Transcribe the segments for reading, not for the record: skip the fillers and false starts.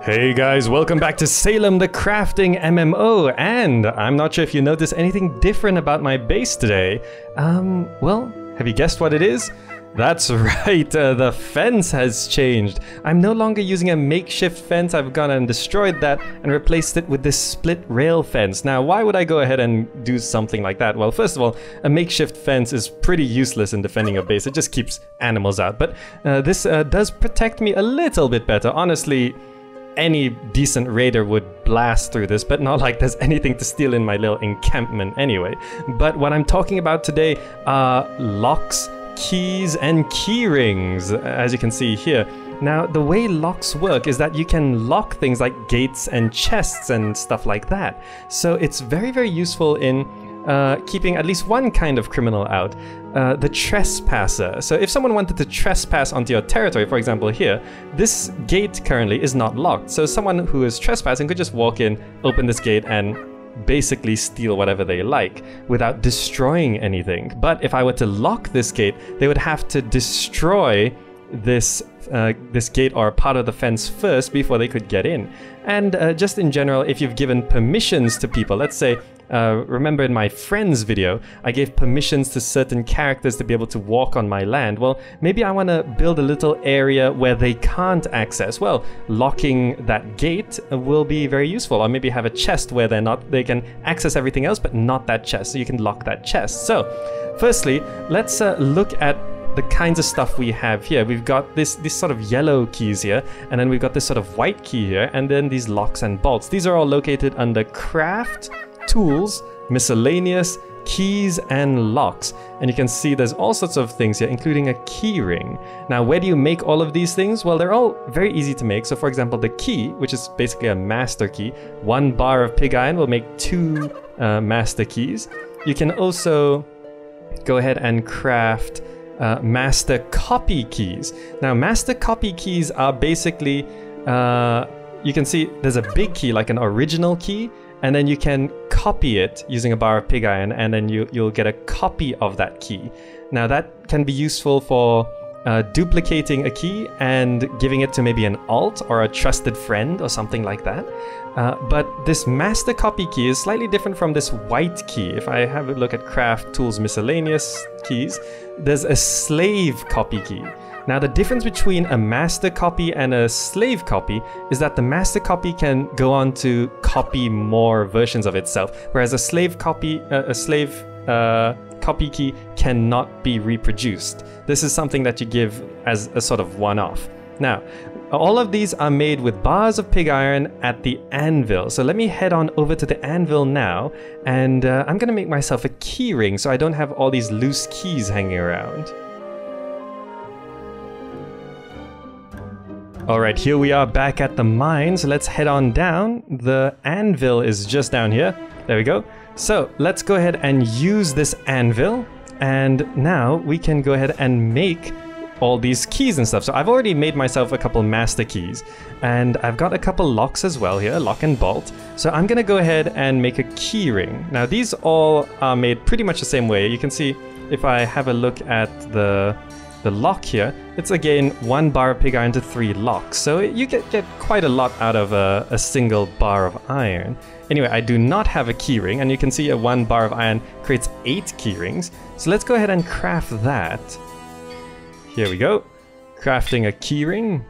Hey guys, welcome back to Salem the Crafting MMO, and I'm not sure if you noticed anything different about my base today. Well, have you guessed what it is? That's right, the fence has changed. I'm no longer using a makeshift fence. I've gone and destroyed that and replaced it with this split rail fence. Now, why would I go ahead and do something like that? Well, first of all, a makeshift fence is pretty useless in defending a base. It just keeps animals out. But this does protect me a little bit better. Honestly, any decent raider would blast through this, but not like there's anything to steal in my little encampment anyway. But what I'm talking about today are locks, keys, and key rings, as you can see here. Now, the way locks work is that you can lock things like gates and chests and stuff like that. So it's very, very useful in keeping at least one kind of criminal out, the trespasser. So if someone wanted to trespass onto your territory, for example here, this gate currently is not locked. So someone who is trespassing could just walk in, open this gate, and basically steal whatever they like without destroying anything. But if I were to lock this gate, they would have to destroy this gate or part of the fence first before they could get in. And just in general, if you've given permissions to people, let's say, remember in my friends video, I gave permissions to certain characters to be able to walk on my land. Well, maybe I want to build a little area where they can't access. Well, locking that gate will be very useful. Or maybe have a chest where they can access everything else, but not that chest. So you can lock that chest. So, firstly, let's look at the kinds of stuff we have here. We've got these sort of yellow keys here, and then we've got this sort of white key here, and then these locks and bolts. These are all located under craft, tools, miscellaneous, keys, and locks. And you can see there's all sorts of things here, including a key ring. Now, where do you make all of these things? Well, they're all very easy to make. So for example, the key, which is basically a master key, 1 bar of pig iron will make 2 master keys. You can also go ahead and craft master copy keys. Now, master copy keys are basically, you can see there's a big key, like an original key, and then you can copy it using a bar of pig iron, and then you'll get a copy of that key. Now, that can be useful for duplicating a key and giving it to maybe an alt or a trusted friend or something like that. But this master copy key is slightly different from this white key. If I have a look at craft, tools, miscellaneous keys, there's a slave copy key. Now, the difference between a master copy and a slave copy is that the master copy can go on to copy more versions of itself, whereas a slave copy key cannot be reproduced. This is something that you give as a sort of one-off. Now, all of these are made with bars of pig iron at the anvil. So let me head on over to the anvil now, and I'm gonna make myself a key ring so I don't have all these loose keys hanging around. Alright, here we are back at the mine, so let's head on down. The anvil is just down here. There we go. So let's go ahead and use this anvil, and now we can go ahead and make all these keys and stuff. So I've already made myself a couple master keys, and I've got a couple locks as well here, lock and bolt. So I'm gonna go ahead and make a key ring. Now, these all are made pretty much the same way. You can see if I have a look at the lock here, it's again 1 bar of pig iron to 3 locks. So you get quite a lot out of a single bar of iron. Anyway, I do not have a key ring, and you can see a 1 bar of iron creates 8 key rings. So let's go ahead and craft that. Here we go, crafting a key ring.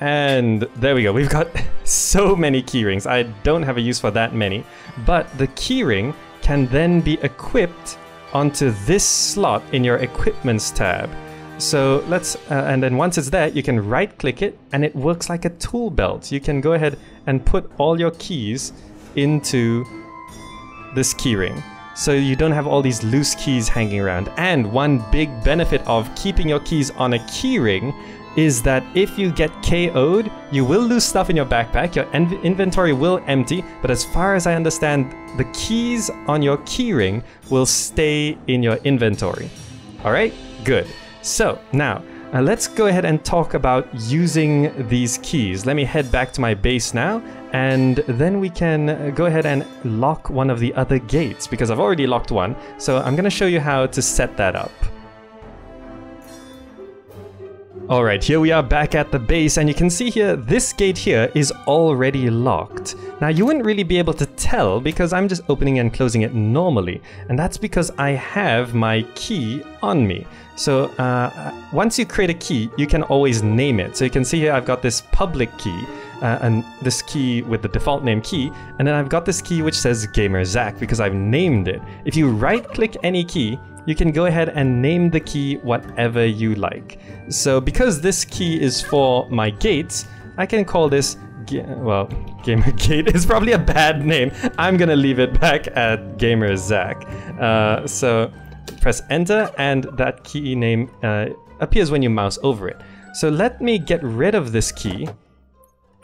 And there we go, we've got so many key rings. I don't have a use for that many, but the key ring can then be equipped onto this slot in your equipments tab. So let's, and then once it's there, you can right click it, and it works like a tool belt. You can go ahead and put all your keys into this key ring, so you don't have all these loose keys hanging around. And one big benefit of keeping your keys on a key ring is that if you get KO'd, you will lose stuff in your backpack, your inventory will empty, but as far as I understand, the keys on your keyring will stay in your inventory. Alright, good. So now, let's go ahead and talk about using these keys. Let me head back to my base now, and then we can go ahead and lock one of the other gates, because I've already locked one, so I'm going to show you how to set that up. Alright, here we are back at the base, and you can see here, this gate here is already locked. Now you wouldn't really be able to tell because I'm just opening and closing it normally, and that's because I have my key on me. So once you create a key, you can always name it. So you can see here I've got this public key, and this key with the default name key, and then I've got this key which says GamerZakh because I've named it. If you right click any key, you can go ahead and name the key whatever you like. So because this key is for my gates, I can call this, well, GamerGate is probably a bad name. I'm gonna leave it back at GamerZakh. So press enter and that key name appears when you mouse over it. So let me get rid of this key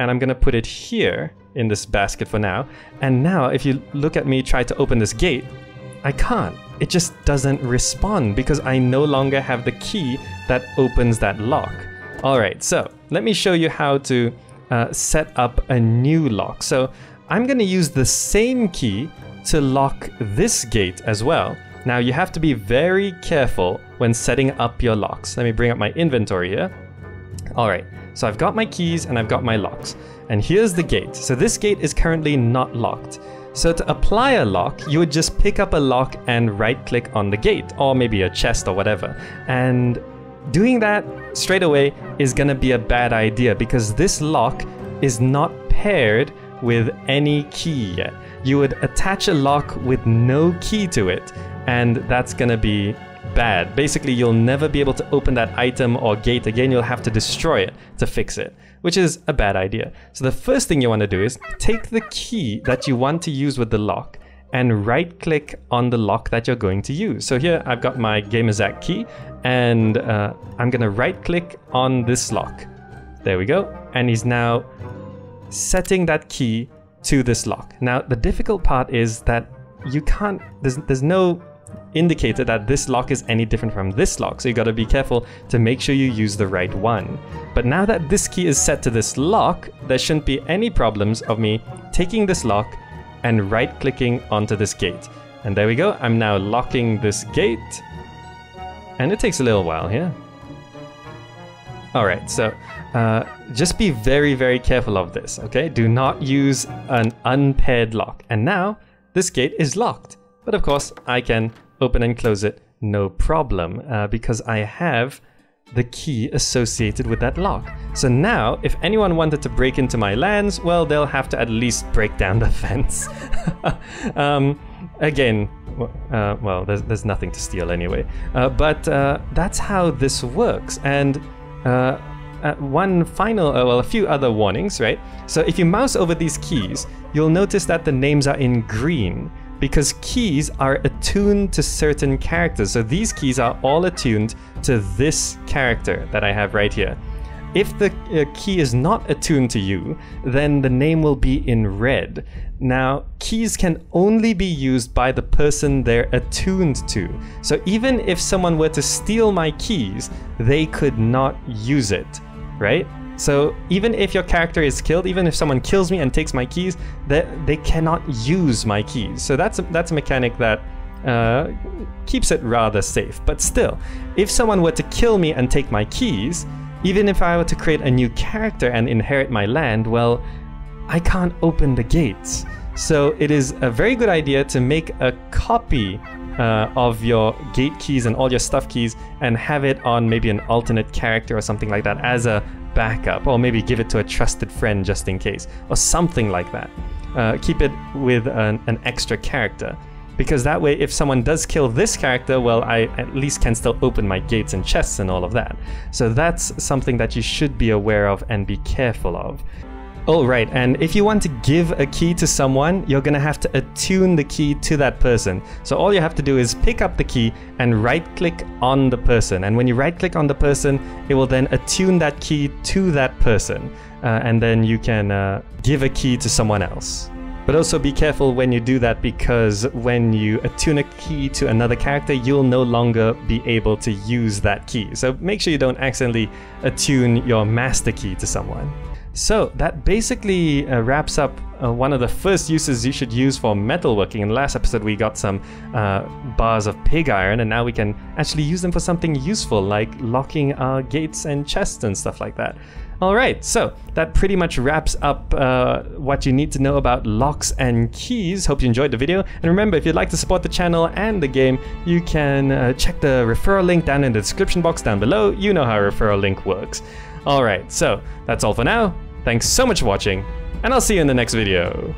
and I'm gonna put it here in this basket for now. And now if you look at me try to open this gate, I can't. It just doesn't respond because I no longer have the key that opens that lock. Alright, so let me show you how to set up a new lock. So I'm going to use the same key to lock this gate as well. Now you have to be very careful when setting up your locks. Let me bring up my inventory here. Alright, so I've got my keys and I've got my locks. And here's the gate. So this gate is currently not locked. So to apply a lock, you would just pick up a lock and right click on the gate, or maybe a chest or whatever. And doing that straight away is gonna be a bad idea because this lock is not paired with any key yet. You would attach a lock with no key to it, and that's gonna be bad. Basically, you'll never be able to open that item or gate again. You'll have to destroy it to fix it, which is a bad idea. So the first thing you want to do is take the key that you want to use with the lock and right click on the lock that you're going to use. So here I've got my GamerZakh key and I'm going to right click on this lock. There we go. And he's now setting that key to this lock. Now the difficult part is that you can't, there's no indicator that this lock is any different from this lock, so you got to be careful to make sure you use the right one. But now that this key is set to this lock, there shouldn't be any problems of me taking this lock and right clicking onto this gate. And there we go, I'm now locking this gate, and it takes a little while here. Alright, so just be very, very careful of this, okay? Do not use an unpaired lock. And now this gate is locked. But of course, I can open and close it no problem because I have the key associated with that lock. So now, if anyone wanted to break into my lands, well, they'll have to at least break down the fence. Again, well, there's nothing to steal anyway. But that's how this works. And one final, well, a few other warnings, right? So if you mouse over these keys, you'll notice that the names are in green, because keys are attuned to certain characters. So these keys are all attuned to this character that I have right here. If the key is not attuned to you, then the name will be in red. Now, keys can only be used by the person they're attuned to. So even if someone were to steal my keys, they could not use it, right? So even if your character is killed, even if someone kills me and takes my keys, they cannot use my keys. So that's a mechanic that keeps it rather safe. But still, if someone were to kill me and take my keys, even if I were to create a new character and inherit my land, well, I can't open the gates. So it is a very good idea to make a copy of your gate keys and all your stuff keys and have it on maybe an alternate character or something like that as a backup, or maybe give it to a trusted friend just in case, or something like that. Keep it with an extra character, because that way if someone does kill this character, well, I at least can still open my gates and chests and all of that. So that's something that you should be aware of and be careful of. Alright, and if you want to give a key to someone, you're gonna have to attune the key to that person. So all you have to do is pick up the key and right click on the person. And when you right click on the person, it will then attune that key to that person. And then you can give a key to someone else. But also be careful when you do that, because when you attune a key to another character, you'll no longer be able to use that key. So make sure you don't accidentally attune your master key to someone. So that basically wraps up one of the first uses you should use for metalworking. In the last episode we got some bars of pig iron, and now we can actually use them for something useful, like locking our gates and chests and stuff like that. Alright, so that pretty much wraps up what you need to know about locks and keys. Hope you enjoyed the video, and remember, if you'd like to support the channel and the game, you can check the referral link down in the description box down below. You know how a referral link works. Alright, so that's all for now. Thanks so much for watching, and I'll see you in the next video.